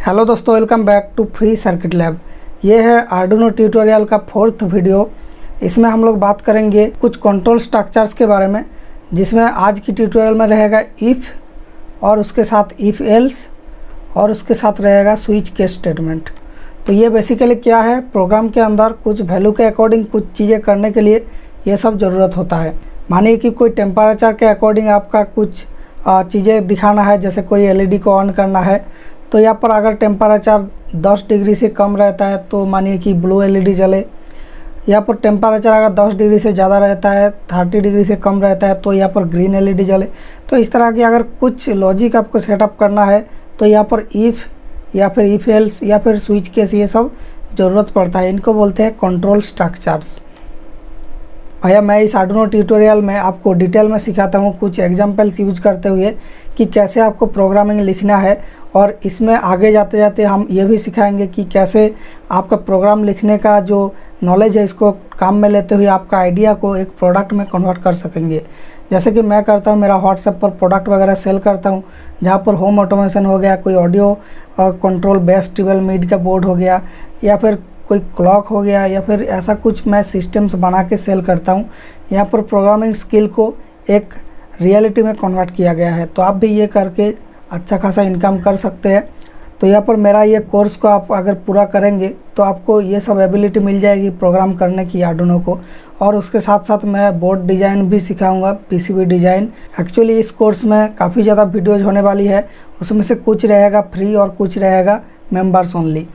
Hello दोस्तों, welcome back to free circuit lab. ये है आर्डुइनो ट्यूटोरियल का 4th वीडियो। इसमें हम लोग बात करेंगे कुछ कंट्रोल स्ट्रक्चर्स के बारे में, जिसमें आज की ट्यूटोरियल में रहेगा इफ़ और उसके साथ इफ़ एल्स और उसके साथ रहेगा स्विच केस स्टेटमेंट। तो ये बेसिकली क्या है, प्रोग्राम के अंदर कुछ वैल्यू के अकॉर्डिंग कुछ चीज़ें करने के लिए ये सब ज़रूरत होता है। मानिए कि कोई टेम्परेचर के अकॉर्डिंग आपका कुछ चीज़ें दिखाना है, जैसे कोई एलईडी को ऑन करना है, तो यहाँ पर अगर टेम्परेचर 10 डिग्री से कम रहता है तो मानिए कि ब्लू एलईडी जले। यहाँ पर टेम्परेचर अगर 10 डिग्री से ज़्यादा रहता है, 30 डिग्री से कम रहता है, तो यहाँ पर ग्रीन एलईडी जले। तो इस तरह की अगर कुछ लॉजिक आपको सेटअप करना है तो यहाँ पर इफ़ या फिर इफ़ एल्स या फिर स्विच केस, ये सब ज़रूरत पड़ता है। इनको बोलते हैं कंट्रोल स्ट्रक्चर्स। भैया मैं इस आर्डुइनो ट्यूटोरियल में आपको डिटेल में सिखाता हूँ कुछ एग्जांपल्स यूज करते हुए कि कैसे आपको प्रोग्रामिंग लिखना है, और इसमें आगे जाते जाते हम ये भी सिखाएंगे कि कैसे आपका प्रोग्राम लिखने का जो नॉलेज है इसको काम में लेते हुए आपका आइडिया को एक प्रोडक्ट में कन्वर्ट कर सकेंगे। जैसे कि मैं करता हूँ, मेरा व्हाट्सएप पर प्रोडक्ट वगैरह सेल करता हूँ, जहाँ पर होम ऑटोमेशन हो गया, कोई audio control base twelve mid का बोर्ड हो गया, या फिर कोई क्लॉक हो गया, या फिर ऐसा कुछ मैं सिस्टम्स बना के सेल करता हूँ। यहाँ पर प्रोग्रामिंग स्किल को एक रियलिटी में कन्वर्ट किया गया है, तो आप भी ये करके अच्छा खासा इनकम कर सकते हैं। तो यहाँ पर मेरा ये कोर्स को आप अगर पूरा करेंगे तो आपको ये सब एबिलिटी मिल जाएगी प्रोग्राम करने की आर्डुइनो को। और उसके साथ साथ मैं बोर्ड डिज़ाइन भी सिखाऊंगा, पीसीबी डिज़ाइन। एक्चुअली इस कोर्स में काफ़ी ज़्यादा वीडियोज़ होने वाली है, उसमें से कुछ रहेगा फ्री और कुछ रहेगा मेंबर्स ओनली।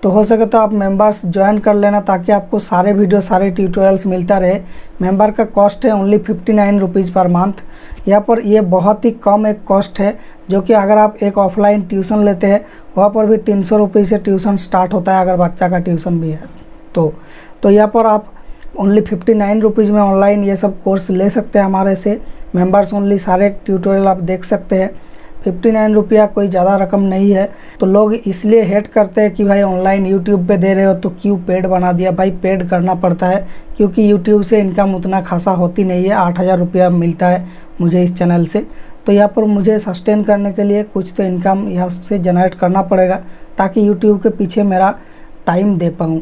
तो हो सके तो आप मेंबर्स ज्वाइन कर लेना, ताकि आपको सारे वीडियो सारे ट्यूटोरियल्स मिलता रहे। मेंबर का कॉस्ट है ओनली 59 रुपीज़ पर मंथ। यहाँ पर ये बहुत ही कम एक कॉस्ट है, जो कि अगर आप एक ऑफलाइन ट्यूशन लेते हैं वहाँ पर भी 300 रुपये से ट्यूशन स्टार्ट होता है, अगर बच्चा का ट्यूशन भी है तो यहाँ पर आप ओनली 59 रुपीज़ में ऑनलाइन ये सब कोर्स ले सकते हैं हमारे से। मेंबर्स ओनली सारे ट्यूटोरियल आप देख सकते हैं। 59 रुपया कोई ज़्यादा रकम नहीं है। तो लोग इसलिए हेट करते हैं कि भाई ऑनलाइन यूट्यूब पे दे रहे हो तो क्यों पेड बना दिया। भाई पेड करना पड़ता है, क्योंकि यूट्यूब से इनकम उतना खासा होती नहीं है। 8000 रुपया मिलता है मुझे इस चैनल से। तो यहाँ पर मुझे सस्टेन करने के लिए कुछ तो इनकम यहाँ से जनरेट करना पड़ेगा, ताकि यूट्यूब के पीछे मेरा टाइम दे पाऊँ।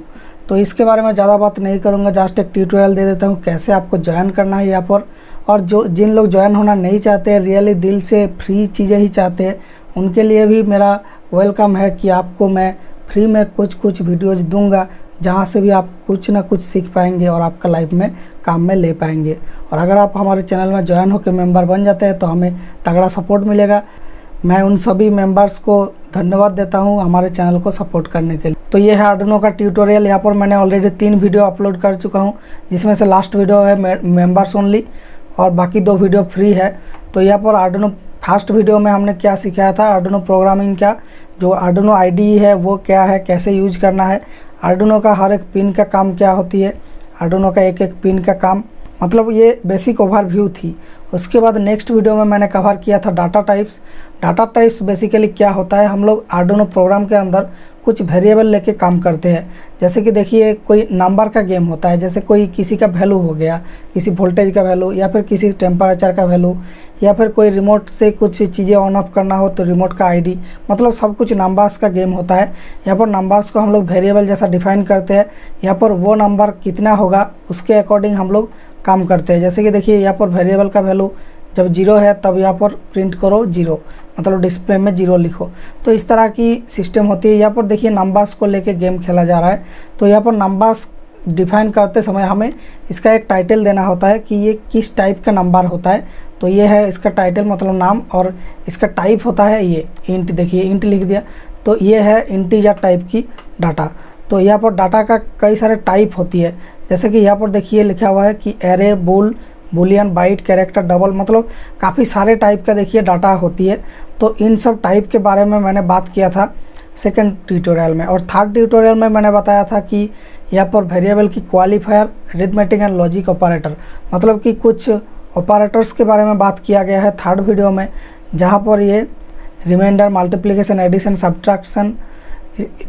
तो इसके बारे में ज़्यादा बात नहीं करूँगा, जस्ट एक ट्यूटोरियल दे देता हूँ कैसे आपको ज्वाइन करना है यहाँ पर। और जिन लोग ज्वाइन होना नहीं चाहते हैं, रियली दिल से फ्री चीज़ें ही चाहते हैं, उनके लिए भी मेरा वेलकम है कि आपको मैं फ्री में कुछ वीडियोज़ दूंगा, जहाँ से भी आप कुछ ना कुछ सीख पाएंगे और आपका लाइफ में काम में ले पाएंगे। और अगर आप हमारे चैनल में ज्वाइन होकर मेंबर बन जाते हैं तो हमें तगड़ा सपोर्ट मिलेगा। मैं उन सभी मेंबर्स को धन्यवाद देता हूं हमारे चैनल को सपोर्ट करने के लिए। तो ये है आर्डुइनो का ट्यूटोरियल। यहाँ पर मैंने ऑलरेडी 3 वीडियो अपलोड कर चुका हूँ, जिसमें से लास्ट वीडियो है मेंबर्स ओनली और बाकी 2 वीडियो फ्री है। तो यहाँ पर आर्डुइनो फर्स्ट वीडियो में हमने क्या सिखाया था, आर्डुइनो प्रोग्रामिंग का जो आर्डुइनो आईडीई है वो क्या है, कैसे यूज करना है, आर्डुइनो का हर एक पिन का काम क्या होती है, आर्डुइनो का एक एक पिन का काम, मतलब ये बेसिक ओवरव्यू थी। उसके बाद नेक्स्ट वीडियो में मैंने कवर किया था data types. Data types basically क्या होता है, हम लोग आर्डुइनो प्रोग्राम के अंदर कुछ वेरिएबल लेके काम करते हैं। जैसे कि देखिए कोई नंबर का गेम होता है, जैसे कोई किसी का वैल्यू हो गया, किसी वोल्टेज का वैल्यू, या फिर किसी टेम्परेचर का वैल्यू, या फिर कोई रिमोट से कुछ चीज़ें ऑन ऑफ करना हो तो रिमोट का आईडी, मतलब सब कुछ नंबर्स का गेम होता है। यहाँ पर नंबर्स को हम लोग वेरिएबल जैसा डिफाइन करते हैं। यहाँ पर वो नंबर कितना होगा उसके अकॉर्डिंग हम लोग काम करते हैं। जैसे कि देखिए यहाँ पर वेरिएबल का वैल्यू जब 0 है तब यहाँ पर प्रिंट करो 0, मतलब डिस्प्ले में 0 लिखो। तो इस तरह की सिस्टम होती है। यहाँ पर देखिए नंबर्स को लेके गेम खेला जा रहा है। तो यहाँ पर नंबर्स डिफाइन करते समय हमें इसका एक टाइटल देना होता है कि ये किस टाइप का नंबर होता है। तो ये है इसका टाइटल, मतलब नाम, और इसका टाइप होता है ये इंट। देखिए इंट लिख दिया, तो ये है इंटीजर टाइप की डाटा। तो यहाँ पर डाटा का कई सारे टाइप होती है। जैसे कि यहाँ पर देखिए लिखा हुआ है कि array, boolean, byte, character, double, मतलब काफ़ी सारे टाइप का देखिए डाटा होती है। तो इन सब टाइप के बारे में मैंने बात किया था सेकंड ट्यूटोरियल में। और थर्ड ट्यूटोरियल में मैंने बताया था कि यहाँ पर वेरिएबल की qualifier, arithmetic and logic operator, मतलब कि कुछ ऑपरेटर्स के बारे में बात किया गया है थर्ड वीडियो में, जहाँ पर ये reminder, multiplication, addition, subtraction,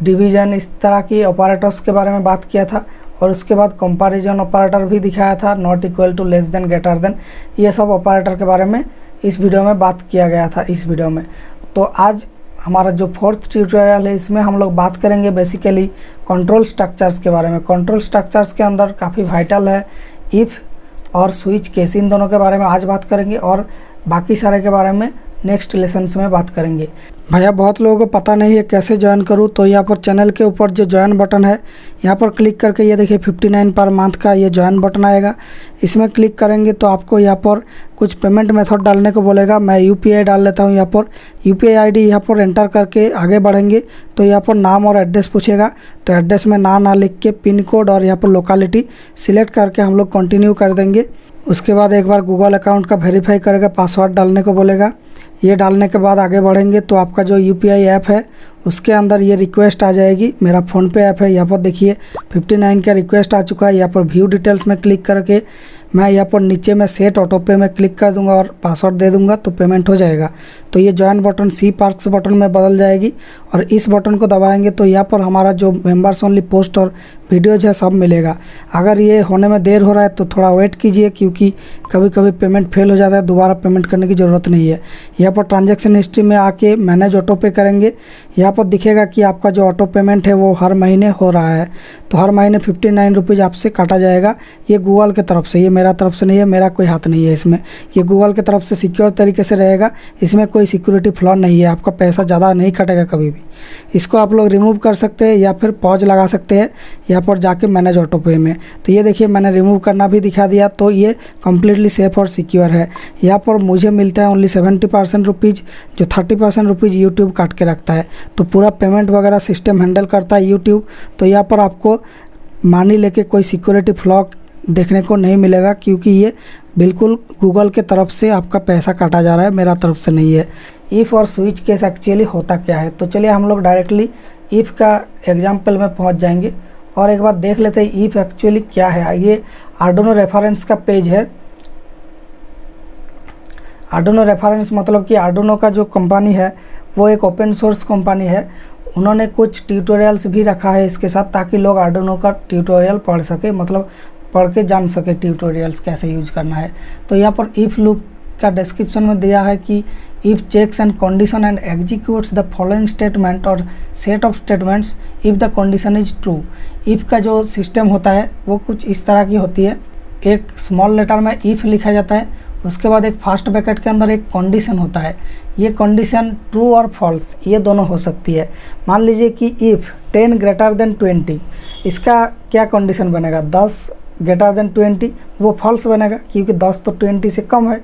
division, इस तरह की ऑपरेटर्स के बारे में बात किया था। और उसके बाद कंपैरिजन ऑपरेटर भी दिखाया था, not equal to, less than, greater than, ये सब ऑपरेटर के बारे में इस वीडियो में बात किया गया था इस वीडियो में। तो आज हमारा जो फोर्थ ट्यूटोरियल है इसमें हम लोग बात करेंगे बेसिकली कंट्रोल स्ट्रक्चर्स के बारे में। कंट्रोल स्ट्रक्चर्स के अंदर काफ़ी वाइटल है इफ़ और स्विच केस, इन दोनों के बारे में आज बात करेंगे और बाकी सारे के बारे में नेक्स्ट लेसन्स में बात करेंगे। भैया बहुत लोगों को पता नहीं है कैसे ज्वाइन करूँ, तो यहाँ पर चैनल के ऊपर जो ज्वाइन बटन है यहाँ पर क्लिक करके ये देखिए 59 पर मंथ का ये ज्वाइन बटन आएगा। इसमें क्लिक करेंगे तो आपको यहाँ पर कुछ पेमेंट मेथड डालने को बोलेगा। मैं UPI डाल लेता हूँ। यहाँ पर UPI ID यहाँ पर एंटर करके आगे बढ़ेंगे तो यहाँ पर नाम और एड्रेस पूछेगा, तो एड्रेस में ना लिख के पिन कोड और यहाँ पर लोकेलिटी सिलेक्ट करके हम लोग कंटिन्यू कर देंगे। उसके बाद एक बार गूगल अकाउंट का वेरीफाई करेगा, पासवर्ड डालने को बोलेगा। ये डालने के बाद आगे बढ़ेंगे तो आपका जो UPI ऐप है उसके अंदर ये रिक्वेस्ट आ जाएगी। मेरा फ़ोनपे ऐप है, यहाँ पर देखिए 59 का रिक्वेस्ट आ चुका है। यहाँ पर व्यू डिटेल्स में क्लिक करके मैं यहाँ पर नीचे में सेट ऑटो पे में क्लिक कर दूंगा और पासवर्ड दे दूंगा तो पेमेंट हो जाएगा। तो ये ज्वाइन बटन सी पार्क्स बटन में बदल जाएगी और इस बटन को दबाएंगे तो यहाँ पर हमारा जो मेंबर्स ओनली पोस्ट और वीडियोज है सब मिलेगा। अगर ये होने में देर हो रहा है तो थोड़ा वेट कीजिए, क्योंकि कभी कभी पेमेंट फेल हो जाता है, दोबारा पेमेंट करने की ज़रूरत नहीं है। यहाँ पर ट्रांजेक्शन हिस्ट्री में आके मैनेज ऑटो पे करेंगे। यहाँ पर दिखेगा कि आपका जो ऑटो पेमेंट है वो हर महीने हो रहा है, तो हर महीने 59 रुपीज़ आपसे काटा जाएगा। ये गूगल की तरफ से, ये मेरा तरफ से नहीं है, मेरा कोई हाथ नहीं है इसमें। ये गूगल की तरफ से सिक्योर तरीके से रहेगा, इसमें कोई सिक्योरिटी फ्लॉ नहीं है, आपका पैसा ज़्यादा नहीं कटेगा कभी भी। इसको आप लोग रिमूव कर सकते हैं या फिर पॉज लगा सकते हैं यहाँ पर जाके मैनेज ऑटो पे में। तो ये देखिए मैंने रिमूव करना भी दिखा दिया, तो ये कम्प्लीटली सेफ़ और सिक्योर है। यहाँ पर मुझे मिलता है ओनली 70% रुपीज़, जो 30% रुपीज़ यूट्यूब काट के रखता है। तो पूरा पेमेंट वगैरह सिस्टम हैंडल करता है यूट्यूब। तो यहाँ पर आपको मानी लेके कोई सिक्योरिटी फ्लॉ देखने को नहीं मिलेगा, क्योंकि ये बिल्कुल गूगल के तरफ से आपका पैसा काटा जा रहा है, मेरा तरफ से नहीं है। इफ़ और स्विच केस एक्चुअली होता क्या है, तो चलिए हम लोग डायरेक्टली इफ़ का एग्जाम्पल में पहुंच जाएंगे और एक बार देख लेते हैं इफ़ एक्चुअली क्या है। ये आर्डुइनो रेफरेंस का पेज है। आर्डुइनो रेफरेंस मतलब कि आर्डुइनो का जो कंपनी है वो एक ओपन सोर्स कंपनी है। उन्होंने कुछ ट्यूटोरियल्स भी रखा है इसके साथ, ताकि लोग आर्डुइनो का ट्यूटोरियल पढ़ सके, मतलब पढ़ के जान सके ट्यूटोरियल्स कैसे यूज करना है। तो यहाँ पर इफ़ लूप का डिस्क्रिप्शन में दिया है कि if checks and condition and executes the following statement और set of statements if the condition is true. If का जो सिस्टम होता है वो कुछ इस तरह की होती है। एक स्मॉल लेटर में इफ़ लिखा जाता है, उसके बाद एक फास्ट ब्रैकेट के अंदर एक कंडीशन होता है। ये कंडीशन ट्रू और फॉल्स ये दोनों हो सकती है। मान लीजिए कि इफ़ 10 ग्रेटर देन 20, इसका क्या कंडीशन बनेगा? 10 ग्रेटर देन 20, वो फॉल्स बनेगा, क्योंकि 10 तो 20 से कम है,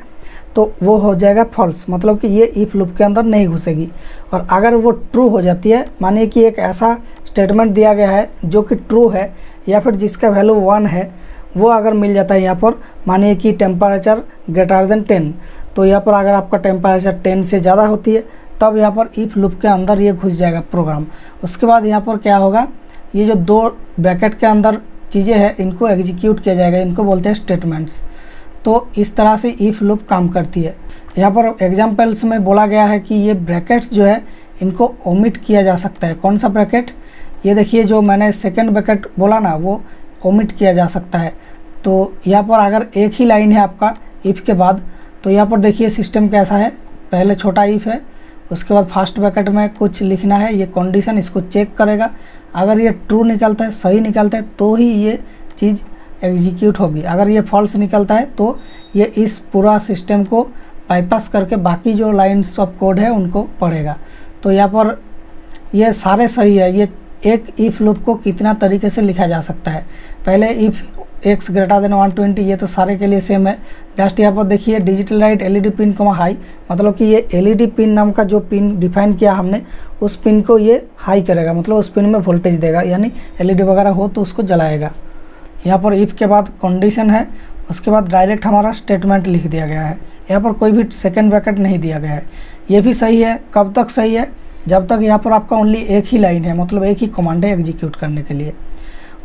तो वो हो जाएगा फॉल्स, मतलब कि ये इफ़ लूप के अंदर नहीं घुसेगी। और अगर वो ट्रू हो जाती है, मानिए कि एक ऐसा स्टेटमेंट दिया गया है जो कि ट्रू है या फिर जिसका वैल्यू 1 है, वो अगर मिल जाता है यहाँ पर, मानिए कि टेम्परेचर ग्रेटर देन 10, तो यहाँ पर अगर आपका टेम्परेचर 10 से ज़्यादा होती है तब यहाँ पर इफ़ लूप के अंदर ये घुस जाएगा प्रोग्राम। उसके बाद यहाँ पर क्या होगा, ये जो दो ब्रैकेट के अंदर चीज़ें हैं इनको एग्जीक्यूट किया जाएगा, इनको बोलते हैं स्टेटमेंट्स। तो इस तरह से इफ़ लूप काम करती है। यहाँ पर एग्जाम्पल्स में बोला गया है कि ये ब्रैकेट्स जो है इनको ओमिट किया जा सकता है। कौन सा ब्रैकेट? ये देखिए जो मैंने सेकंड ब्रैकेट बोला ना, वो ओमिट किया जा सकता है। तो यहाँ पर अगर एक ही लाइन है आपका इफ़ के बाद, तो यहाँ पर देखिए सिस्टम कैसा है। पहले छोटा इफ़ है, उसके बाद फास्ट ब्रैकेट में कुछ लिखना है, ये कंडीशन इसको चेक करेगा। अगर ये ट्रू निकलता है, सही निकलता है, तो ही ये चीज़ एग्जीक्यूट होगी। अगर ये फॉल्स निकलता है तो ये इस पूरा सिस्टम को बाईपास करके बाकी जो लाइन्स ऑफ कोड है उनको पढ़ेगा। तो यहाँ पर ये सारे सही है। ये एक इफ़ लूप को कितना तरीके से लिखा जा सकता है। पहले इफ़ x ग्रेटर देन 120, ये तो सारे के लिए सेम है। जस्ट यहाँ पर देखिए डिजिटल लाइट LED पिन कमा हाई, मतलब कि ये LED पिन नाम का जो पिन डिफाइन किया हमने, उस पिन को ये हाई करेगा, मतलब उस पिन में वोल्टेज देगा, यानी LED वगैरह हो तो उसको जलाएगा। यहाँ पर इफ़ के बाद कंडीशन है, उसके बाद डायरेक्ट हमारा स्टेटमेंट लिख दिया गया है। यहाँ पर कोई भी सेकेंड ब्रैकेट नहीं दिया गया है। ये भी सही है। कब तक सही है? जब तक यहाँ पर आपका ओनली एक ही लाइन है, मतलब एक ही कमांड है एग्जीक्यूट करने के लिए।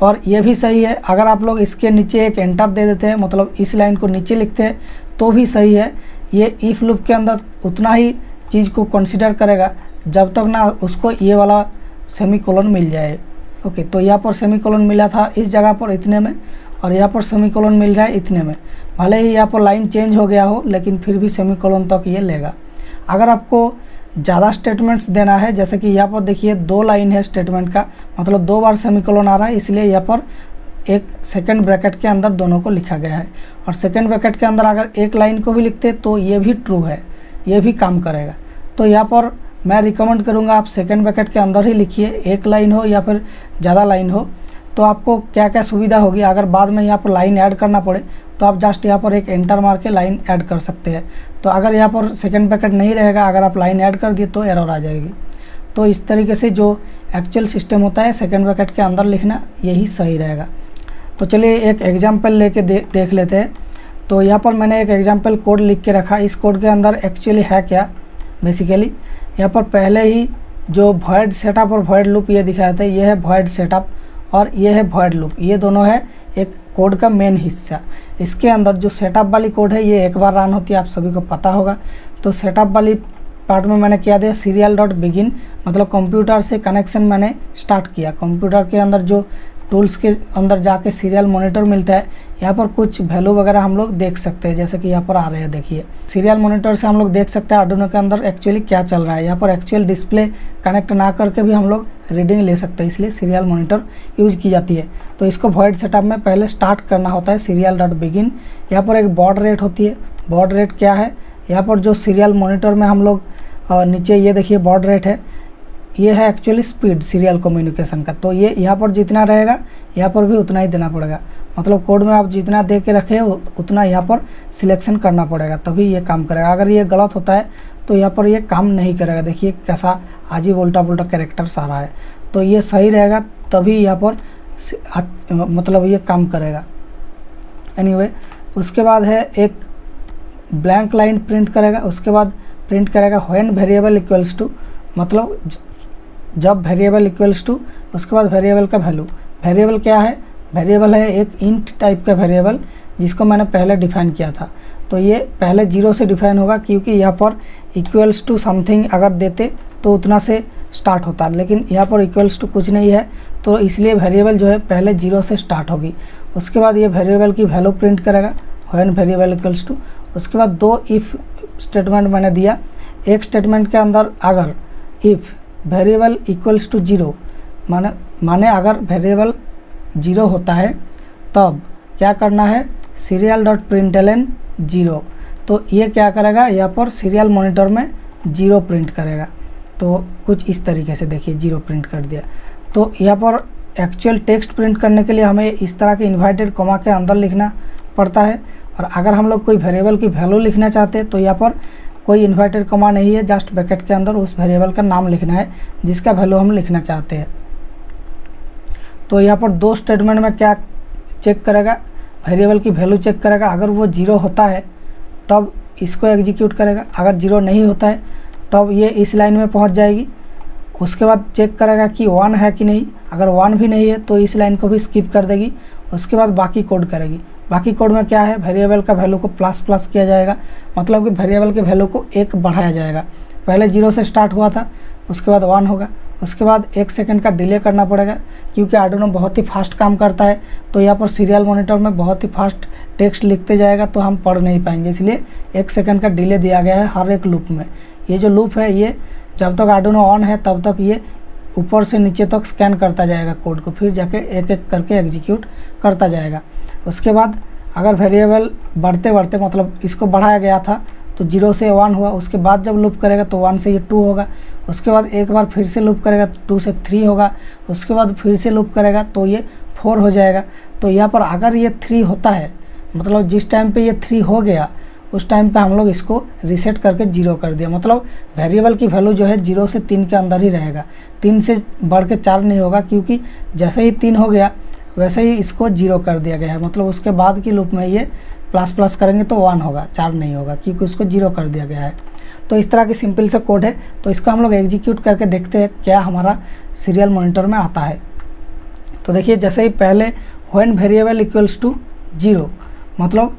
और ये भी सही है, अगर आप लोग इसके नीचे एक एंटर दे देते हैं, मतलब इस लाइन को नीचे लिखते हैं, तो भी सही है। ये इफ़ लूप के अंदर उतना ही चीज़ को कंसिडर करेगा जब तक ना उसको ये वाला सेमीकोलन मिल जाए। ओके, तो यहाँ पर सेमीकोलन मिला था इस जगह पर इतने में, और यहाँ पर सेमीकोलन मिल रहा है इतने में। भले ही यहाँ पर लाइन चेंज हो गया हो, लेकिन फिर भी सेमीकोलन तक ये लेगा। अगर आपको ज़्यादा स्टेटमेंट्स देना है, जैसे कि यहाँ पर देखिए 2 लाइन है स्टेटमेंट का, मतलब 2 बार सेमीकोलन आ रहा है, इसलिए यहाँ पर एक सेकंड ब्रैकेट के अंदर दोनों को लिखा गया है। और सेकंड ब्रैकेट के अंदर अगर एक लाइन को भी लिखते तो ये भी ट्रू है, ये भी काम करेगा। तो यहाँ पर मैं रिकमेंड करूँगा आप सेकंड ब्रैकेट के अंदर ही लिखिए, एक लाइन हो या फिर ज़्यादा लाइन हो। तो आपको क्या क्या सुविधा होगी, अगर बाद में यहाँ पर लाइन ऐड करना पड़े तो आप जस्ट यहाँ पर एक एंटर मार के लाइन ऐड कर सकते हैं। तो अगर यहाँ पर सेकंड ब्रैकेट नहीं रहेगा, अगर आप लाइन ऐड कर दिए तो एरर आ जाएगी। तो इस तरीके से जो एक्चुअल सिस्टम होता है सेकंड ब्रैकेट के अंदर लिखना, यही सही रहेगा। तो चलिए एक एग्जाम्पल लेके देख लेते हैं। तो यहाँ पर मैंने एक एग्जाम्पल कोड लिख के रखा। इस कोड के अंदर एक्चुअली है क्या, बेसिकली यहाँ पर पहले ही जो वॉइड सेटअप और वॉइड लूप ये दिखाया था, ये है वॉइड सेटअप और ये है वॉइड लूप, ये दोनों है एक कोड का मेन हिस्सा। इसके अंदर जो सेटअप वाली कोड है ये एक बार रन होती है, आप सभी को पता होगा। तो सेटअप वाली पार्ट में मैंने क्या दिया, serial.begin, मतलब कंप्यूटर से कनेक्शन मैंने स्टार्ट किया। कंप्यूटर के अंदर जो टूल्स के अंदर जाके सीरियल मॉनिटर मिलता है, यहाँ पर कुछ वैल्यू वगैरह हम लोग देख सकते हैं, जैसे कि यहाँ पर आ रहे हैं। देखिए सीरियल मॉनिटर से हम लोग देख सकते हैं आर्डुइनो के अंदर एक्चुअली क्या चल रहा है। यहाँ पर एक्चुअल डिस्प्ले कनेक्ट ना करके भी हम लोग रीडिंग ले सकते हैं, इसलिए सीरियल मॉनिटर यूज की जाती है। तो इसको वॉइड सेटअप में पहले स्टार्ट करना होता है serial.begin। यहाँ पर एक बॉड रेट होती है। बॉड रेट क्या है, यहाँ पर जो सीरियल मॉनिटर में हम लोग नीचे ये देखिए बॉड रेट है, ये है एक्चुअली स्पीड सीरियल कम्युनिकेशन का। तो ये यहाँ पर जितना रहेगा यहाँ पर भी उतना ही देना पड़ेगा, मतलब कोड में आप जितना दे के रखे उतना यहाँ पर सिलेक्शन करना पड़ेगा, तभी ये काम करेगा। अगर ये गलत होता है तो यहाँ पर ये काम नहीं करेगा। देखिए कैसा अजीब उल्टा पुल्टा कैरेक्टर्स आ रहा है। तो ये सही रहेगा तभी यहाँ पर मतलब ये काम करेगा। एनीवे उसके बाद है एक ब्लैंक लाइन प्रिंट करेगा। उसके बाद प्रिंट करेगा व्हेन वेरिएबल इक्वल्स टू, मतलब जब वेरिएबल इक्वल्स टू, उसके बाद वेरिएबल का वैल्यू। वेरिएबल क्या है, वेरिएबल है एक इंट टाइप का वेरिएबल जिसको मैंने पहले डिफाइन किया था। तो ये पहले 0 से डिफाइन होगा, क्योंकि यहाँ पर इक्वल्स टू समथिंग अगर देते तो उतना से स्टार्ट होता, लेकिन यहाँ पर इक्वल्स टू कुछ नहीं है, तो इसलिए वेरिएबल जो है पहले 0 से स्टार्ट होगी। उसके बाद ये वेरिएबल की वैल्यू प्रिंट करेगा व्हेन वेरिएबल इक्वल्स टू। उसके बाद 2 इफ़ स्टेटमेंट मैंने दिया। एक स्टेटमेंट के अंदर अगर इफ़ वेरिएबल इक्वल्स टू 0, माने अगर वेरिएबल 0 होता है तब क्या करना है, serial.println 0। तो ये क्या करेगा, यहाँ पर सीरियल मॉनिटर में 0 प्रिंट करेगा। तो कुछ इस तरीके से देखिए 0 प्रिंट कर दिया। तो यहाँ पर एक्चुअल टेक्स्ट प्रिंट करने के लिए हमें इस तरह के इन्वर्टेड कॉमा के अंदर लिखना पड़ता है। और अगर हम लोग कोई वेरिएबल की वैल्यू लिखना चाहते हैं तो यहाँ पर कोई इन्वर्टेड कॉमा नहीं है, जस्ट ब्रैकेट के अंदर उस वेरिएबल का नाम लिखना है जिसका वैल्यू हम लिखना चाहते हैं। तो यहाँ पर 2 स्टेटमेंट में क्या चेक करेगा, वेरिएबल की वैल्यू चेक करेगा। अगर वो 0 होता है तब इसको एग्जीक्यूट करेगा, अगर 0 नहीं होता है तब ये इस लाइन में पहुँच जाएगी। उसके बाद चेक करेगा कि 1 है कि नहीं, अगर 1 भी नहीं है तो इस लाइन को भी स्किप कर देगी। उसके बाद बाकी कोड करेगी। बाकी कोड में क्या है, वेरिएबल का वैल्यू को प्लस किया जाएगा, मतलब कि वेरिएबल के वैल्यू को 1 बढ़ाया जाएगा। पहले 0 से स्टार्ट हुआ था, उसके बाद 1 होगा। उसके बाद 1 सेकंड का डिले करना पड़ेगा, क्योंकि आर्डुइनो बहुत ही फास्ट काम करता है। तो यहाँ पर सीरियल मॉनिटर में बहुत ही फास्ट टेक्स्ट लिखते जाएगा तो हम पढ़ नहीं पाएंगे, इसलिए 1 सेकंड का डिले दिया गया है हर एक लूप में। ये जो लूप है ये जब तक आर्डुइनो ऑन है तब तक ये ऊपर से नीचे तक स्कैन करता जाएगा कोड को, फिर जाके एक एक करके एग्जीक्यूट करता जाएगा। उसके बाद अगर वेरिएबल बढ़ते बढ़ते, मतलब इसको बढ़ाया गया था तो 0 से 1 हुआ, उसके बाद जब लूप करेगा तो 1 से ये 2 होगा। उसके बाद एक बार फिर से लूप करेगा तो 2 से 3 होगा। उसके बाद फिर से लूप करेगा तो ये 4 हो जाएगा। तो यहाँ पर अगर ये 3 होता है, मतलब जिस टाइम पे ये 3 हो गया उस टाइम पे हम लोग इसको रीसेट करके 0 कर दिया, मतलब वेरिएबल की वैल्यू जो है 0 से 3 के अंदर ही रहेगा, 3 से बढ़ के 4 नहीं होगा, क्योंकि जैसे ही 3 हो गया वैसे ही इसको 0 कर दिया गया है। मतलब उसके बाद की लूप में ये प्लस करेंगे तो 1 होगा, 4 नहीं होगा, क्योंकि उसको 0 कर दिया गया है। तो इस तरह की सिंपल सा कोड है। तो इसको हम लोग एग्जीक्यूट करके देखते हैं क्या हमारा सीरियल मॉनिटर में आता है। तो देखिए जैसे ही पहले व्हेन वेरिएबल इक्वल्स टू 0, मतलब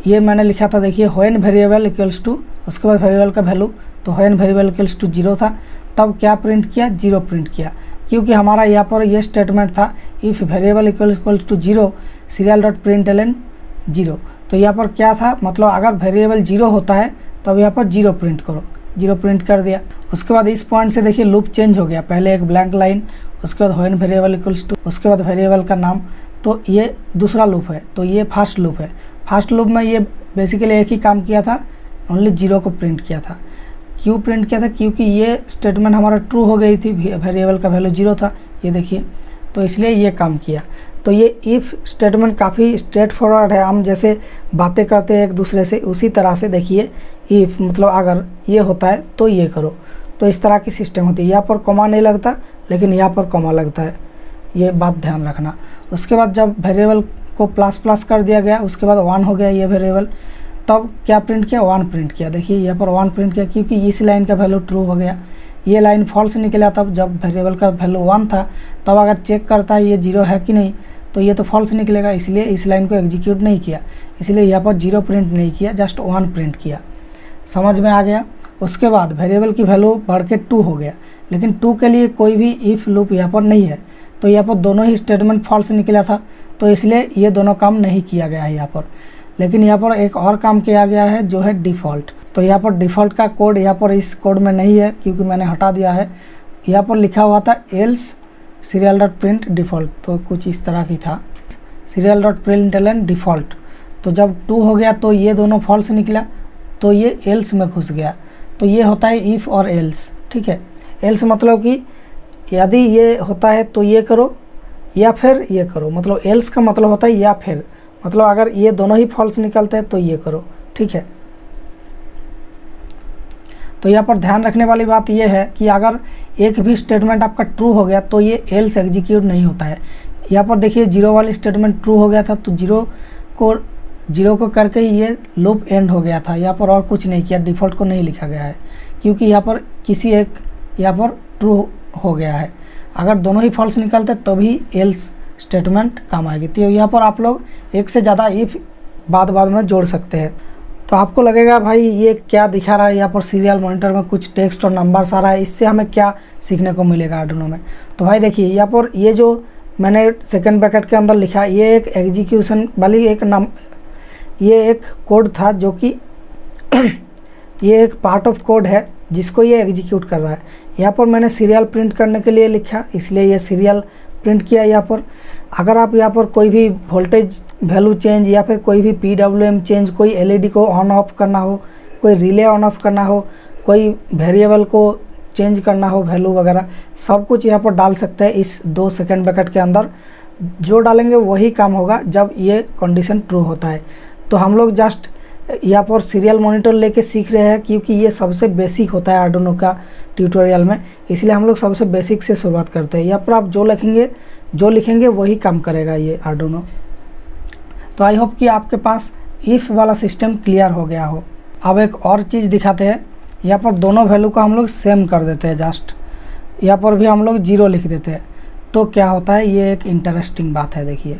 ये मैंने लिखा था, देखिए व्हेन वेरिएबल इक्वल्स टू, उसके बाद वेरिएबल का वैल्यू, तो व्हेन वेरिएबल इक्वल्स टू 0 था, तब क्या प्रिंट किया, 0 प्रिंट किया, क्योंकि हमारा यहाँ पर ये स्टेटमेंट था if variable equals to 0 serial.println 0। तो यहाँ पर क्या था, मतलब अगर वेरिएबल 0 होता है तब यहाँ पर 0 प्रिंट करो, जीरो प्रिंट कर दिया। उसके बाद इस पॉइंट से देखिए लूप चेंज हो गया, पहले एक ब्लैंक लाइन, उसके बाद व्हेन वेरिएबल इक्वल्स टू, उसके बाद वेरिएबल का नाम, तो ये दूसरा लूप है, तो ये फर्स्ट लूप है। फर्स्ट लूप में ये बेसिकली एक ही काम किया था, ओनली जीरो को प्रिंट किया था। क्यों प्रिंट किया था? क्योंकि ये स्टेटमेंट हमारा ट्रू हो गई थी, वेरिएबल का वैल्यू जीरो था, ये देखिए, तो इसलिए ये काम किया। तो ये इफ़ स्टेटमेंट काफ़ी स्ट्रेट फॉरवर्ड है, हम जैसे बातें करते हैं एक दूसरे से उसी तरह से। देखिए इफ़ मतलब अगर ये होता है तो ये करो, तो इस तरह की सिस्टम होती है। यहाँ पर कॉमा नहीं लगता, लेकिन यहाँ पर कॉमा लगता है, ये बात ध्यान रखना। उसके बाद जब वेरिएबल को प्लस प्लस कर दिया गया, उसके बाद 1 हो गया ये वेरिएबल, तब क्या प्रिंट किया? 1 प्रिंट किया। देखिए यहाँ पर 1 प्रिंट किया, क्योंकि इस लाइन का वैल्यू ट्रू हो गया, ये लाइन फॉल्स निकला। तब जब वेरिएबल का वैल्यू 1 था, तब अगर चेक करता है ये 0 है कि नहीं, तो ये तो फॉल्स निकलेगा, इसलिए इस लाइन को एग्जीक्यूट नहीं किया, इसलिए यहाँ पर 0 प्रिंट नहीं किया, जस्ट 1 प्रिंट किया। समझ में आ गया? उसके बाद वेरिएबल की वैल्यू बढ़ के 2 हो गया, लेकिन 2 के लिए कोई भी इफ़ लूप यहाँ पर नहीं है, तो यहाँ पर दोनों ही स्टेटमेंट फॉल्स निकला था, तो इसलिए ये दोनों काम नहीं किया गया है यहाँ पर। लेकिन यहाँ पर एक और काम किया गया है जो है डिफ़ॉल्ट। तो यहाँ पर डिफ़ॉल्ट का कोड यहाँ पर इस कोड में नहीं है, क्योंकि मैंने हटा दिया है। यहाँ पर लिखा हुआ था else serial dot print default, तो कुछ इस तरह की था, सीरियल डॉट प्रिंटलन डिफ़ॉल्ट। तो जब 2 हो गया तो ये दोनों फॉल्स निकला, तो ये एल्स में घुस गया। तो ये होता है इफ़ और एल्स, ठीक है। एल्स मतलब कि यदि ये होता है तो ये करो या फिर ये करो, मतलब एल्स का मतलब होता है या फिर, मतलब अगर ये दोनों ही फॉल्स निकलते हैं तो ये करो, ठीक है। तो यहाँ पर ध्यान रखने वाली बात ये है कि अगर एक भी स्टेटमेंट आपका ट्रू हो गया तो ये एल्स एग्जीक्यूट नहीं होता है। यहाँ पर देखिए 0 वाली स्टेटमेंट ट्रू हो गया था, तो जीरो को करके ही ये लूप एंड हो गया था। यहाँ पर और कुछ नहीं किया, डिफ़ॉल्ट को नहीं लिखा गया है, क्योंकि यहाँ पर किसी एक यहाँ पर ट्रू हो गया है। अगर दोनों ही फॉल्स निकलते तभी एल्स स्टेटमेंट काम आएगी। तो यहाँ पर आप लोग एक से ज़्यादा इफ बाद में जोड़ सकते हैं। तो आपको लगेगा भाई ये क्या दिखा रहा है, यहाँ पर सीरियल मॉनिटर में कुछ टेक्स्ट और नंबर्स आ रहा है, इससे हमें क्या सीखने को मिलेगा आर्डुइनो में? तो भाई देखिए यहाँ पर ये जो मैंने सेकंड ब्रैकेट के अंदर लिखा, ये एक एग्जीक्यूशन वाली ये एक कोड था, जो कि ये एक पार्ट ऑफ कोड है जिसको ये एग्जीक्यूट कर रहा है। यहाँ पर मैंने सीरियल प्रिंट करने के लिए लिखा, इसलिए ये सीरियल प्रिंट किया। यहाँ पर अगर आप यहाँ पर कोई भी वोल्टेज वैल्यू चेंज या फिर कोई भी PWM चेंज, कोई एलईडी को ऑन ऑफ करना हो, कोई रिले ऑन ऑफ करना हो, कोई वेरिएबल को चेंज करना हो वैल्यू वगैरह, सब कुछ यहाँ पर डाल सकते हैं इस 2 सेकंड ब्रैकेट के अंदर। जो डालेंगे वही काम होगा जब ये कंडीशन ट्रू होता है। तो हम लोग जस्ट यहाँ पर सीरियल मॉनिटर लेके सीख रहे हैं, क्योंकि ये सबसे बेसिक होता है आर्डुइनो का ट्यूटोरियल में, इसलिए हम लोग सबसे बेसिक से शुरुआत करते हैं। यहाँ पर आप जो लिखेंगे वही काम करेगा ये आर्डुइनो। तो आई होप कि आपके पास इफ़ वाला सिस्टम क्लियर हो गया हो। अब एक और चीज़ दिखाते हैं, यहाँ पर दोनों वैल्यू को हम लोग सेम कर देते हैं, जस्ट यहाँ पर भी हम लोग 0 लिख देते हैं। तो क्या होता है, ये एक इंटरेस्टिंग बात है। देखिए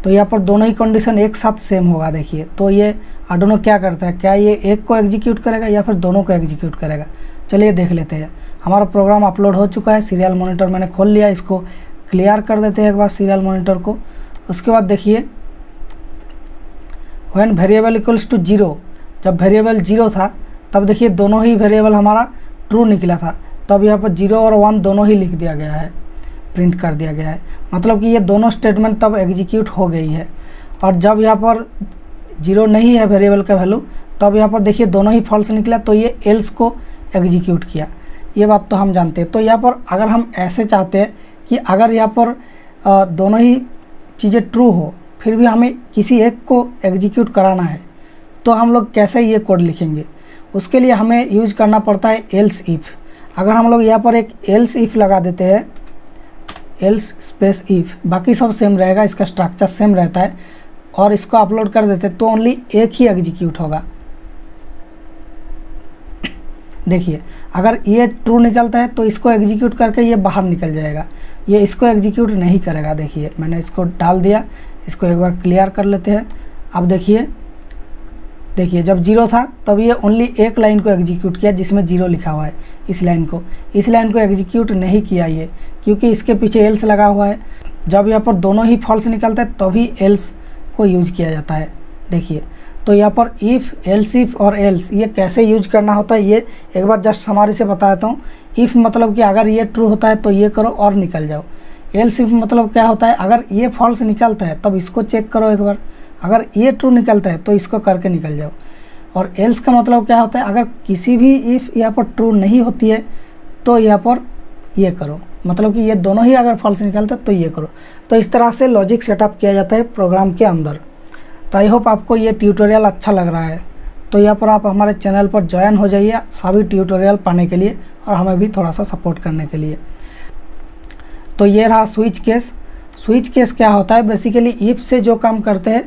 तो यहाँ पर दोनों ही कंडीशन एक साथ सेम होगा। देखिए तो ये आर्डुइनो क्या करता है, क्या ये एक को एग्जीक्यूट करेगा या फिर दोनों को एग्जीक्यूट करेगा? चलिए देख लेते हैं। हमारा प्रोग्राम अपलोड हो चुका है, सीरियल मॉनिटर मैंने खोल लिया, इसको क्लियर कर देते हैं एक बार सीरियल मॉनिटर को। उसके बाद देखिए व्हेन वेरिएबल इक्वल्स टू 0, जब वेरिएबल 0 था तब देखिए दोनों ही वेरिएबल हमारा ट्रू निकला था, तब यहाँ पर 0 और 1 दोनों ही लिख दिया गया है, प्रिंट कर दिया गया है। मतलब कि ये दोनों स्टेटमेंट तब एग्जीक्यूट हो गई है। और जब यहाँ पर 0 नहीं है वेरिएबल का वैल्यू, तब यहाँ पर देखिए दोनों ही फॉल्स निकला, तो ये एल्स को एग्जीक्यूट किया। ये बात तो हम जानते हैं। तो यहाँ पर अगर हम ऐसे चाहते हैं कि अगर यहाँ पर दोनों ही चीज़ें ट्रू हो, फिर भी हमें किसी एक को एग्जीक्यूट कराना है, तो हम लोग कैसे ये कोड लिखेंगे? उसके लिए हमें यूज करना पड़ता है एल्स इफ़। अगर हम लोग यहाँ पर एक एल्स इफ़ लगा देते हैं, एल्स स्पेस इफ़, बाकी सब सेम रहेगा, इसका स्ट्रक्चर सेम रहता है, और इसको अपलोड कर देते तो ओनली एक ही एग्जीक्यूट होगा। देखिए अगर ये ट्रू निकलता है तो इसको एग्जीक्यूट करके ये बाहर निकल जाएगा, ये इसको एग्जीक्यूट नहीं करेगा। देखिए मैंने इसको डाल दिया, इसको एक बार क्लियर कर लेते हैं। अब देखिए जब 0 था तब ये ओनली एक लाइन को एग्जीक्यूट किया जिसमें 0 लिखा हुआ है, इस लाइन को एग्जीक्यूट नहीं किया ये, क्योंकि इसके पीछे एल्स लगा हुआ है। जब यहाँ पर दोनों ही फॉल्स निकलता है तभी एल्स को यूज किया जाता है। देखिए तो यहाँ पर इफ़, एल्स इफ़ और एल्स ये कैसे यूज करना होता है ये एक बार जस्ट समरी से बता देता हूँ। इफ़ मतलब कि अगर ये ट्रू होता है तो ये करो और निकल जाओ। एल्स इफ़ मतलब क्या होता है, अगर ये फॉल्स निकलता है तब इसको चेक करो एक बार, अगर ये ट्रू निकलता है तो इसको करके निकल जाओ। और एल्स का मतलब क्या होता है, अगर किसी भी इफ़ यहाँ पर ट्रू नहीं होती है तो यहाँ पर ये करो, मतलब कि ये दोनों ही अगर फॉल्स निकलता है तो ये करो। तो इस तरह से लॉजिक सेटअप किया जाता है प्रोग्राम के अंदर। तो आई होप आपको ये ट्यूटोरियल अच्छा लग रहा है। तो यहाँ पर आप हमारे चैनल पर ज्वाइन हो जाइए सभी ट्यूटोरियल पाने के लिए और हमें भी थोड़ा सा सपोर्ट करने के लिए। तो ये रहा स्विच केस। स्विच केस क्या होता है, बेसिकली इफ़ से जो काम करते हैं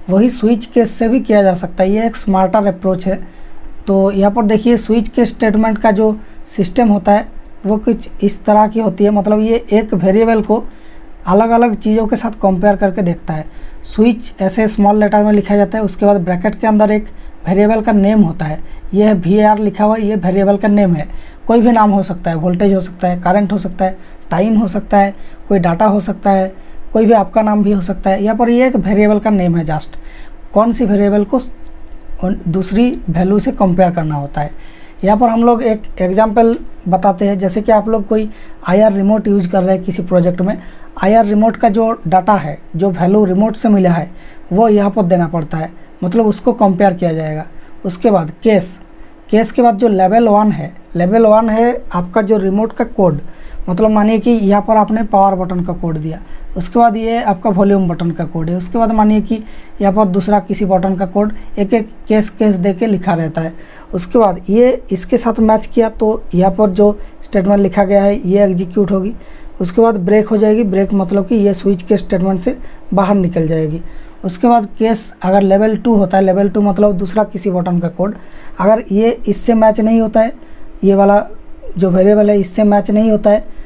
वही स्विच केस से भी किया जा सकता है। ये एक स्मार्टर अप्रोच है। तो यहाँ पर देखिए स्विच केस स्टेटमेंट का जो सिस्टम होता है वो कुछ इस तरह की होती है, मतलब ये एक वेरिएबल को अलग अलग चीज़ों के साथ कंपेयर करके देखता है। स्विच ऐसे स्मॉल लेटर में लिखा जाता है, उसके बाद ब्रैकेट के अंदर एक वेरिएबल का नेम होता है, ये है VAR लिखा हुआ है, ये वेरिएबल का नेम है। कोई भी नाम हो सकता है, वोल्टेज हो सकता है, करंट हो सकता है, टाइम हो सकता है, कोई डाटा हो सकता है, कोई भी आपका नाम भी हो सकता है। यहाँ पर ये एक वेरिएबल का नेम है, जस्ट कौन सी वेरिएबल को दूसरी वैल्यू से कंपेयर करना होता है। यहाँ पर हम लोग एक एग्जांपल बताते हैं, जैसे कि आप लोग कोई IR रिमोट यूज कर रहे हैं किसी प्रोजेक्ट में। IR रिमोट का जो डाटा है, जो वैल्यू रिमोट से मिला है वो यहाँ पर देना पड़ता है, मतलब उसको कंपेयर किया जाएगा। उसके बाद केस के बाद जो लेवल 1 है, लेवल 1 है आपका जो रिमोट का कोड, मतलब मानिए कि यहाँ पर आपने पावर बटन का कोड दिया, उसके बाद ये आपका वॉल्यूम बटन का कोड है, उसके बाद मानिए कि यहाँ पर दूसरा किसी बटन का कोड, एक एक केस दे के लिखा रहता है। उसके बाद ये इसके साथ मैच किया तो यहाँ पर जो स्टेटमेंट लिखा गया है ये एग्जीक्यूट होगी। उसके बाद ब्रेक हो जाएगी, ब्रेक मतलब कि ये स्विच के स्टेटमेंट से बाहर निकल जाएगी। उसके बाद केस अगर लेवल 2 होता है, लेवल 2 मतलब दूसरा किसी बटन का कोड, अगर ये इससे मैच नहीं होता है, ये वाला जो वेरिएबल है इससे मैच नहीं होता है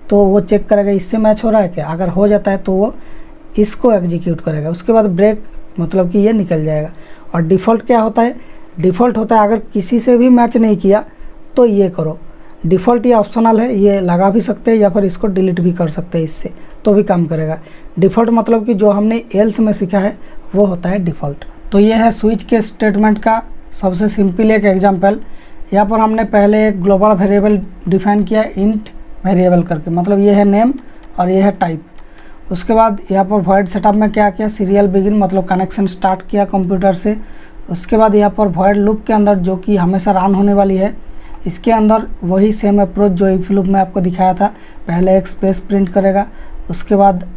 तो वो चेक करेगा इससे मैच हो रहा है क्या, अगर हो जाता है तो वो इसको एग्जीक्यूट करेगा। उसके बाद ब्रेक मतलब कि ये निकल जाएगा। और डिफ़ॉल्ट क्या होता है, डिफ़ॉल्ट होता है अगर किसी से भी मैच नहीं किया तो ये करो। डिफ़ॉल्ट ये ऑप्शनल है, ये लगा भी सकते हैं या फिर इसको डिलीट भी कर सकते हैं, इससे तो भी काम करेगा। डिफ़ॉल्ट मतलब कि जो हमने एल्स में सीखा है वो होता है डिफ़ॉल्ट। तो ये है स्विच के स्टेटमेंट का सबसे सिंपल एक एग्जांपल। यहाँ पर हमने पहले एक ग्लोबल वेरिएबल डिफाइन किया इंट वेरिएबल करके, मतलब ये है नेम और ये है टाइप। उसके बाद यहाँ पर वॉइड सेटअप में क्या किया, सीरियल बिगिन मतलब कनेक्शन स्टार्ट किया कंप्यूटर से। उसके बाद यहाँ पर वॉइड लूप के अंदर जो कि हमेशा रन होने वाली है, इसके अंदर वही सेम अप्रोच जो इफ लूप में आपको दिखाया था, पहले एक स्पेस प्रिंट करेगा, उसके बाद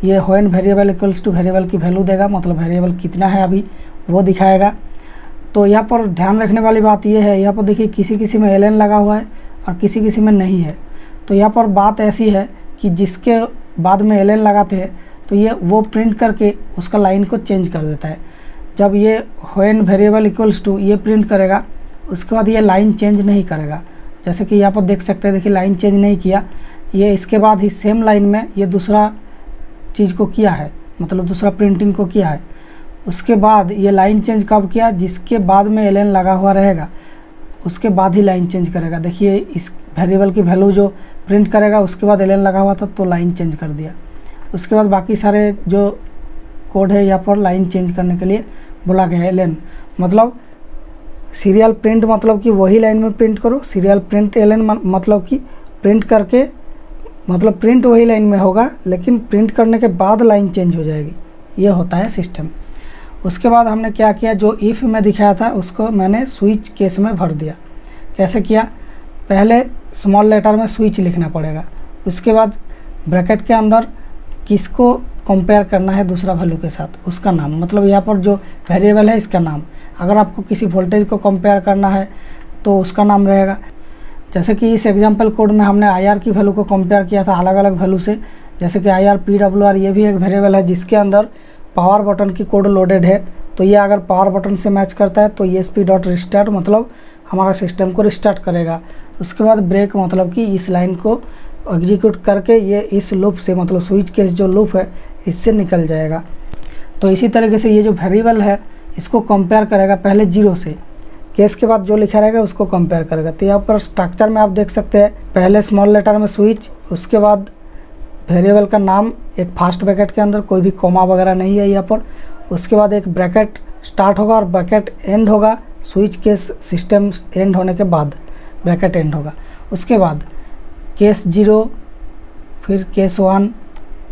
ये when variable equals two variable की वैल्यू देगा, मतलब वेरिएबल कितना है अभी वो दिखाएगा। तो यहाँ पर ध्यान रखने वाली बात ये है, यहाँ पर देखिए किसी किसी में ln लगा हुआ है और किसी किसी में नहीं है। तो यहाँ पर बात ऐसी है कि जिसके बाद में ln लगाते हैं तो ये वो प्रिंट करके उसका लाइन को चेंज कर देता है। जब ये व्हेन वेरिएबल इक्वल्स टू ये प्रिंट करेगा उसके बाद ये लाइन चेंज नहीं करेगा, जैसे कि यहाँ पर देख सकते हैं, देखिए लाइन चेंज नहीं किया, ये इसके बाद ही सेम लाइन में ये दूसरा चीज़ को किया है, मतलब दूसरा प्रिंटिंग को किया है। उसके बाद ये लाइन चेंज कब किया, जिसके बाद में ln लगा हुआ रहेगा उसके बाद ही लाइन चेंज करेगा। देखिए इस वेरिएबल की वैल्यू जो प्रिंट करेगा उसके बाद ln लगा हुआ था तो लाइन चेंज कर दिया। उसके बाद बाकी सारे जो कोड है यहाँ पर लाइन चेंज करने के लिए बोला गया है ln, मतलब सीरियल प्रिंट मतलब कि वही लाइन में प्रिंट करो, सीरियल प्रिंट ln मतलब कि प्रिंट करके मतलब प्रिंट वही लाइन में होगा लेकिन प्रिंट करने के बाद लाइन चेंज हो जाएगी, ये होता है सिस्टम। उसके बाद हमने क्या किया, जो इफ़ में दिखाया था उसको मैंने स्विच केस में भर दिया। कैसे किया, पहले स्मॉल लेटर में स्विच लिखना पड़ेगा, उसके बाद ब्रैकेट के अंदर किसको कंपेयर करना है दूसरा वैल्यू के साथ, उसका नाम, मतलब यहाँ पर जो वेरिएबल है इसका नाम। अगर आपको किसी वोल्टेज को कंपेयर करना है तो उसका नाम रहेगा। जैसे कि इस एग्जांपल कोड में हमने IR की वैल्यू को कंपेयर किया था अलग अलग वैल्यू से, जैसे कि IR PWR ये भी एक वेरिएबल है जिसके अंदर पावर बटन की कोड लोडेड है। तो ये अगर पावर बटन से मैच करता है तो ESP.restart मतलब हमारा सिस्टम को रिस्टार्ट करेगा। उसके बाद ब्रेक मतलब कि इस लाइन को एग्जीक्यूट करके ये इस लूप से, मतलब स्विच केस जो लूप है इससे निकल जाएगा। तो इसी तरीके से ये जो वेरिएबल है इसको कंपेयर करेगा पहले 0 से, केस के बाद जो लिखा रहेगा उसको कंपेयर करेगा। तो यहाँ पर स्ट्रक्चर में आप देख सकते हैं, पहले स्मॉल लेटर में स्विच, उसके बाद वेरिएबल का नाम एक फास्ट ब्रैकेट के अंदर, कोई भी कॉमा वगैरह नहीं है यहाँ पर, उसके बाद एक ब्रैकेट स्टार्ट होगा और ब्रैकेट एंड होगा स्विच केस सिस्टम एंड होने के बाद ब्रैकेट एंड होगा। उसके बाद केस 0, फिर केस 1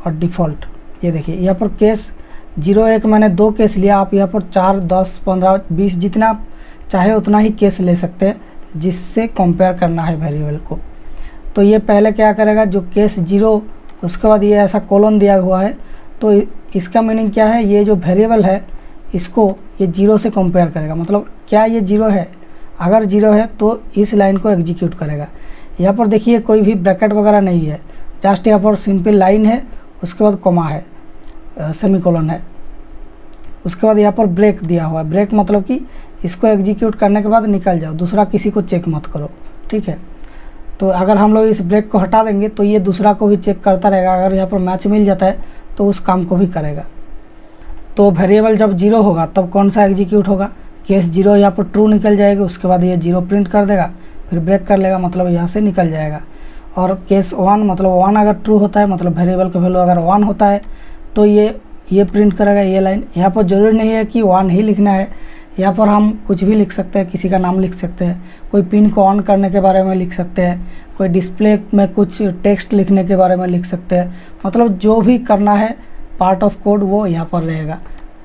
और डिफ़ॉल्ट। ये देखिए यहाँ पर केस 0 1 मैंने 2 केस लिया, आप यहाँ पर 4, 10, 15, 20 जितना चाहे उतना ही केस ले सकते हैं जिससे कंपेयर करना है वेरिएबल को। तो ये पहले क्या करेगा, जो केस 0 उसके बाद ये ऐसा कोलन दिया हुआ है, तो इसका मीनिंग क्या है, ये जो वेरिएबल है इसको ये 0 से कंपेयर करेगा। मतलब क्या ये 0 है, अगर 0 है तो इस लाइन को एग्जीक्यूट करेगा। यहाँ पर देखिए कोई भी ब्रैकेट वगैरह नहीं है, जस्ट यहाँ पर सिंपल लाइन है, उसके बाद कॉमा है, सेमीकोलन है, उसके बाद यहाँ पर ब्रेक दिया हुआ है। ब्रेक मतलब कि इसको एग्जीक्यूट करने के बाद निकल जाओ, दूसरा किसी को चेक मत करो, ठीक है। तो अगर हम लोग इस ब्रेक को हटा देंगे तो ये दूसरा को भी चेक करता रहेगा, अगर यहाँ पर मैच मिल जाता है तो उस काम को भी करेगा। तो वेरिएबल जब 0 होगा तब कौन सा एग्जीक्यूट होगा, केस 0 यहाँ पर ट्रू निकल जाएगी, उसके बाद ये 0 प्रिंट कर देगा, फिर ब्रेक कर लेगा, मतलब यहाँ से निकल जाएगा। और केस 1 मतलब 1 अगर ट्रू होता है, मतलब वेरिएबल का वैल्यू अगर 1 होता है तो ये प्रिंट करेगा ये लाइन। यहाँ पर ज़रूरी नहीं है कि 1 ही लिखना है, यहाँ पर हम कुछ भी लिख सकते हैं, किसी का नाम लिख सकते हैं, कोई पिन को ऑन करने के बारे में लिख सकते हैं, कोई डिस्प्ले में कुछ टेक्स्ट लिखने के बारे में लिख सकते हैं। मतलब जो भी करना है पार्ट ऑफ कोड वो यहाँ पर रहेगा,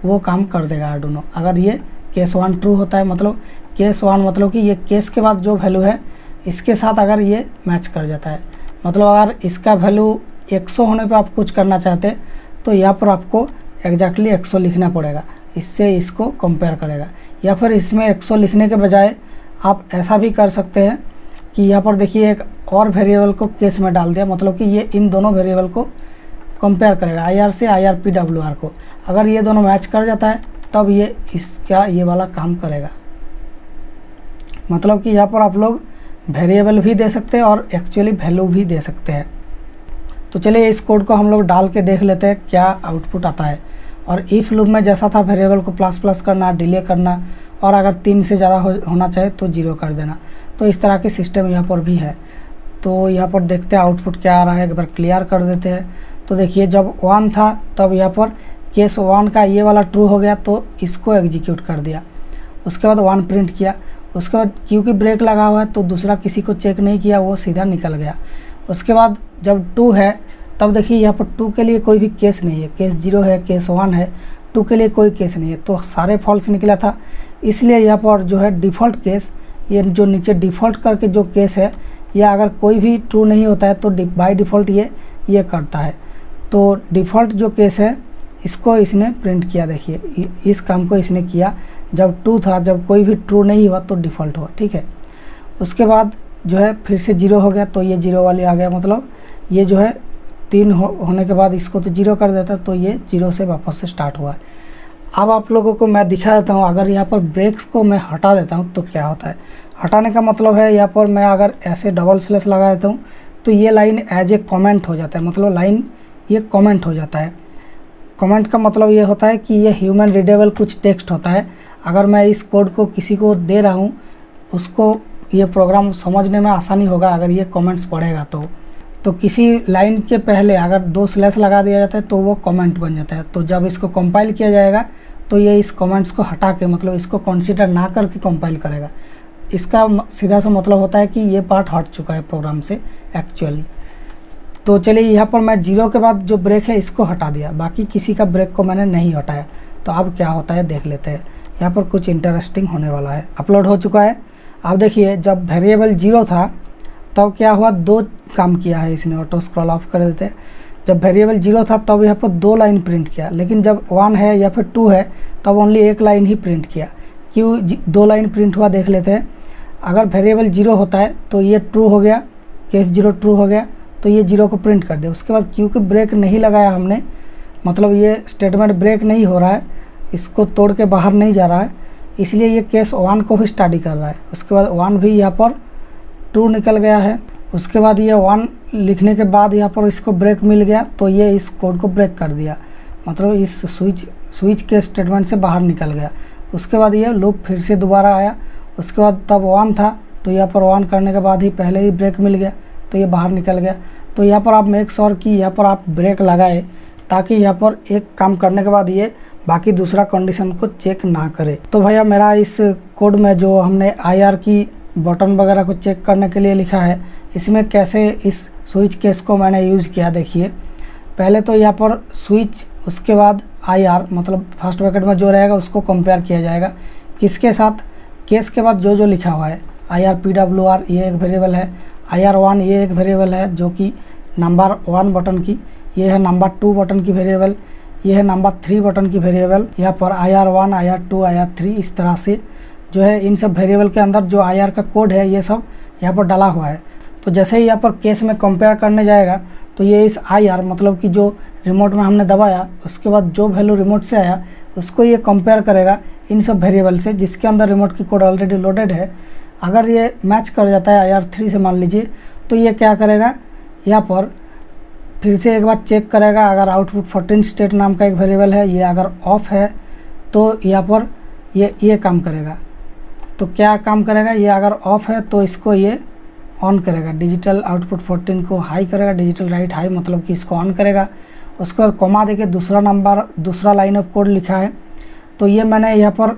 वो काम कर देगा आर्डुइनो। अगर ये केस 1 ट्रू होता है, मतलब केस 1 मतलब कि ये केस के बाद जो वैल्यू है इसके साथ अगर ये मैच कर जाता है, मतलब अगर इसका वैल्यू 100 होने पे आप कुछ करना चाहते हैं तो यहाँ पर आपको एग्जैक्टली 100 लिखना पड़ेगा, इससे इसको कंपेयर करेगा। या फिर इसमें 100 लिखने के बजाय आप ऐसा भी कर सकते हैं कि यहाँ पर देखिए एक और वेरिएबल को केस में डाल दिया, मतलब कि ये इन दोनों वेरिएबल को कंपेयर करेगा, IR से IRPWR को। अगर ये दोनों मैच कर जाता है तब ये इसका ये वाला काम करेगा। मतलब कि यहाँ पर आप लोग वेरिएबल भी दे सकते हैं और एक्चुअली वैल्यू भी दे सकते हैं। तो चलिए इस कोड को हम लोग डाल के देख लेते हैं क्या आउटपुट आता है। और इफ़ लूप में जैसा था वेरिएबल को प्लस प्लस करना, डिले करना, और अगर 3 से ज़्यादा होना चाहे तो 0 कर देना। तो इस तरह के सिस्टम यहाँ पर भी है। तो यहाँ पर देखते हैं आउटपुट क्या आ रहा है, एक बार क्लियर कर देते हैं। तो देखिए जब 1 था तब यहाँ पर केस 1 का ये वाला ट्रू हो गया तो इसको एग्जीक्यूट कर दिया, उसके बाद 1 प्रिंट किया। उसके बाद क्योंकि ब्रेक लगा हुआ है तो दूसरा किसी को चेक नहीं किया, वो सीधा निकल गया। उसके बाद जब 2 है तब देखिए यहाँ पर 2 के लिए कोई भी केस नहीं है, केस 0 है, केस 1 है, 2 के लिए कोई केस नहीं है, तो सारे फॉल्स निकला था। इसलिए यहाँ पर जो है डिफ़ॉल्ट केस, ये जो नीचे डिफ़ॉल्ट करके जो केस है, या अगर कोई भी ट्रू नहीं होता है तो बाय डिफ़ॉल्ट ये करता है। तो डिफ़ॉल्ट जो केस है इसको इसने प्रिंट किया, देखिए इस काम को इसने किया जब 2 था, जब कोई भी ट्रू नहीं हुआ तो डिफ़ॉल्ट हुआ, ठीक है। उसके बाद जो है फिर से 0 हो गया तो ये 0 वाली आ गया, मतलब ये जो है 3 होने के बाद इसको तो 0 कर देता, तो ये 0 से वापस से स्टार्ट हुआ है। अब आप लोगों को मैं दिखा देता हूँ, अगर यहाँ पर ब्रेक्स को मैं हटा देता हूँ तो क्या होता है। हटाने का मतलब है यहाँ पर मैं अगर ऐसे डबल स्लैश लगा देता हूँ तो ये लाइन एज ए कमेंट हो जाता है, मतलब लाइन ये कमेंट हो जाता है। कमेंट का मतलब ये होता है कि ये ह्यूमन रीडेबल कुछ टेक्स्ट होता है। अगर मैं इस कोड को किसी को दे रहा हूँ उसको ये प्रोग्राम समझने में आसानी होगा अगर ये कमेंट्स पढ़ेगा। तो किसी लाइन के पहले अगर 2 स्लैश लगा दिया जाता है तो वो कमेंट बन जाता है। तो जब इसको कंपाइल किया जाएगा तो ये इस कमेंट्स को हटा के, मतलब इसको कंसीडर ना करके कंपाइल करेगा। इसका सीधा सा मतलब होता है कि ये पार्ट हट चुका है प्रोग्राम से एक्चुअली। तो चलिए यहाँ पर मैं 0 के बाद जो ब्रेक है इसको हटा दिया, बाकी किसी का ब्रेक को मैंने नहीं हटाया। तो अब क्या होता है देख लेते हैं। यहाँ पर कुछ इंटरेस्टिंग होने वाला है। अपलोड हो चुका है। अब देखिए जब वेरिएबल 0 था तब क्या हुआ, 2 काम किया है इसने। ऑटो स्क्रॉल ऑफ कर देते हैं। जब वेरिएबल 0 था तब यहाँ पर 2 लाइन प्रिंट किया, लेकिन जब 1 है या फिर 2 है तब ओनली 1 लाइन ही प्रिंट किया। क्यों 2 लाइन प्रिंट हुआ देख लेते हैं। अगर वेरिएबल 0 होता है तो ये ट्रू हो गया, केस 0 ट्रू हो गया तो ये 0 को प्रिंट कर दे। उसके बाद क्योंकि ब्रेक नहीं लगाया हमने, मतलब ये स्टेटमेंट ब्रेक नहीं हो रहा है, इसको तोड़ के बाहर नहीं जा रहा है, इसलिए ये केस 1 को भी स्टडी कर रहा है। उसके बाद 1 भी यहाँ पर ट्रू निकल गया है। उसके बाद ये 1 लिखने के बाद यहाँ पर इसको ब्रेक मिल गया तो ये इस कोड को ब्रेक कर दिया, मतलब इस स्विच के स्टेटमेंट से बाहर निकल गया। उसके बाद ये लूप फिर से दोबारा आया। उसके बाद तब 1 था तो यहाँ पर 1 करने के बाद ही पहले ही ब्रेक मिल गया तो ये बाहर निकल गया। तो यहाँ पर आप मेक श्योर कि यहाँ पर आप ब्रेक लगाए ताकि यहाँ पर एक काम करने के बाद ये बाकी दूसरा कंडीशन को चेक ना करे। तो भैया मेरा इस कोड में जो हमने IR की बटन वगैरह को चेक करने के लिए लिखा है, इसमें कैसे इस स्विच केस को मैंने यूज़ किया देखिए। पहले तो यहाँ पर स्विच, उसके बाद IR मतलब फर्स्ट ब्रैकेट में जो रहेगा उसको कंपेयर किया जाएगा किसके साथ, केस के बाद जो जो लिखा हुआ है। IR PWR ये एक वेरिएबल है, IR1 ये एक वेरिएबल है जो कि नंबर 1 बटन की, ये है नंबर 2 बटन की वेरिएबल, ये है नंबर 3 बटन की वेरिएबल। यहाँ पर IR1 IR2 IR3 इस तरह से जो है इन सब वेरिएबल के अंदर जो IR का कोड है ये सब यहाँ पर डाला हुआ है। तो जैसे ही यहाँ पर केस में कंपेयर करने जाएगा तो ये इस IR मतलब कि जो रिमोट में हमने दबाया उसके बाद जो वैल्यू रिमोट से आया उसको ये कंपेयर करेगा इन सब वेरिएबल से जिसके अंदर रिमोट की कोड ऑलरेडी लोडेड है। अगर ये मैच कर जाता है IR3 से मान लीजिए, तो ये क्या करेगा, यहाँ पर फिर से एक बार चेक करेगा। अगर आउटपुट 14 स्टेट नाम का एक वेरिएबल है, ये अगर ऑफ है तो यहाँ पर ये काम करेगा। तो क्या काम करेगा, ये अगर ऑफ है तो इसको ये ऑन करेगा, डिजिटल आउटपुट 14 को हाई करेगा, डिजिटल राइट हाई मतलब कि इसको ऑन करेगा। उसके बाद कॉमा देके दूसरा लाइन ऑफ कोड लिखा है, तो ये मैंने यहाँ पर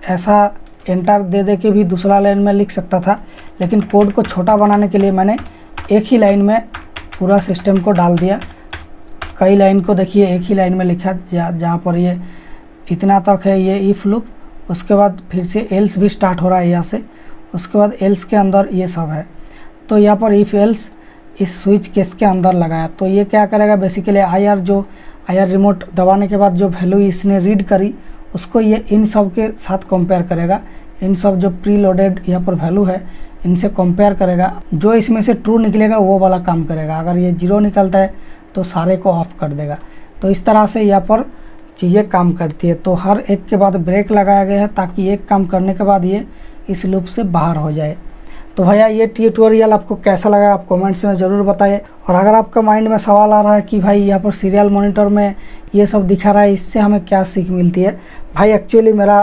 ऐसा एंटर दे के भी दूसरा लाइन में लिख सकता था, लेकिन कोड को छोटा बनाने के लिए मैंने एक ही लाइन में पूरा सिस्टम को डाल दिया। कई लाइन को देखिए एक ही लाइन में लिखा, जहाँ पर ये इतना तक है ये इफ लूप, उसके बाद फिर से एल्स भी स्टार्ट हो रहा है यहाँ से, उसके बाद एल्स के अंदर ये सब है। तो यहाँ पर इफ एल्स इस स्विच केस के अंदर लगाया, तो ये क्या करेगा बेसिकली IR रिमोट दबाने के बाद जो वैल्यू इसने रीड करी उसको ये इन सब के साथ कंपेयर करेगा। इन सब जो प्री लोडेड यहाँ पर वैल्यू है इनसे कंपेयर करेगा, जो इसमें से ट्रू निकलेगा वो वाला काम करेगा। अगर ये 0 निकलता है तो सारे को ऑफ कर देगा। तो इस तरह से यहाँ पर चीज़ें काम करती है। तो हर एक के बाद ब्रेक लगाया गया है ताकि एक काम करने के बाद ये इस लूप से बाहर हो जाए। तो भैया ये ट्यूटोरियल आपको कैसा लगा आप कमेंट्स में ज़रूर बताइए। और अगर आपका माइंड में सवाल आ रहा है कि भाई यहाँ पर सीरियल मॉनिटर में ये सब दिखा रहा है, इससे हमें क्या सीख मिलती है, भाई एक्चुअली मेरा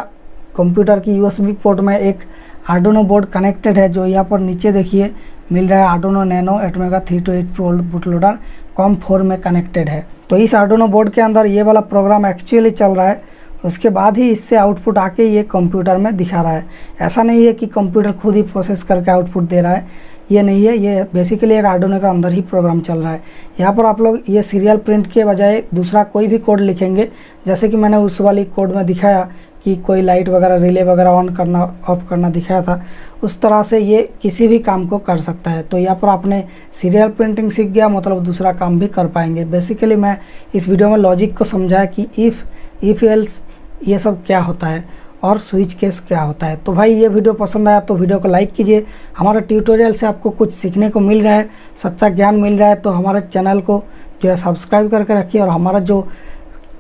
कंप्यूटर की USB पोर्ट में एक आर्डुइनो बोर्ड कनेक्टेड है, जो यहाँ पर नीचे देखिए मिल रहा है Arduino nano ATmega 328 boot loader COM4 में कनेक्टेड है। तो इस आर्डुइनो बोर्ड के अंदर ये वाला प्रोग्राम एक्चुअली चल रहा है, उसके बाद ही इससे आउटपुट आके ये कंप्यूटर में दिखा रहा है। ऐसा नहीं है कि कंप्यूटर खुद ही प्रोसेस करके आउटपुट दे रहा है, ये नहीं है। ये बेसिकली एक आर्डुइनो का अंदर ही प्रोग्राम चल रहा है। यहाँ पर आप लोग ये सीरियल प्रिंट के बजाय दूसरा कोई भी कोड लिखेंगे, जैसे कि मैंने उस वाली कोड में दिखाया कि कोई लाइट वगैरह रिले वगैरह ऑन करना ऑफ करना दिखाया था, उस तरह से ये किसी भी काम को कर सकता है। तो यहाँ पर आपने सीरियल प्रिंटिंग सीख गया, मतलब दूसरा काम भी कर पाएंगे। बेसिकली मैं इस वीडियो में लॉजिक को समझाया कि इफ़ एल्स ये सब क्या होता है और स्विच केस क्या होता है। तो भाई ये वीडियो पसंद आया तो वीडियो को लाइक कीजिए। हमारे ट्यूटोरियल से आपको कुछ सीखने को मिल रहा है, सच्चा ज्ञान मिल रहा है, तो हमारे चैनल को जो है सब्सक्राइब करके रखिए और हमारा जो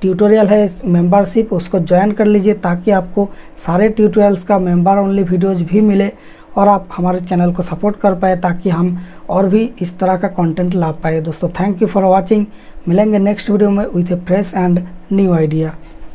ट्यूटोरियल है मेंबरशिप उसको ज्वाइन कर लीजिए, ताकि आपको सारे ट्यूटोरियल्स का मेंबर ओनली वीडियोज़ भी मिले और आप हमारे चैनल को सपोर्ट कर पाए, ताकि हम और भी इस तरह का कंटेंट ला पाए। दोस्तों थैंक यू फॉर वॉचिंग। मिलेंगे नेक्स्ट वीडियो में with A fresh and new idea.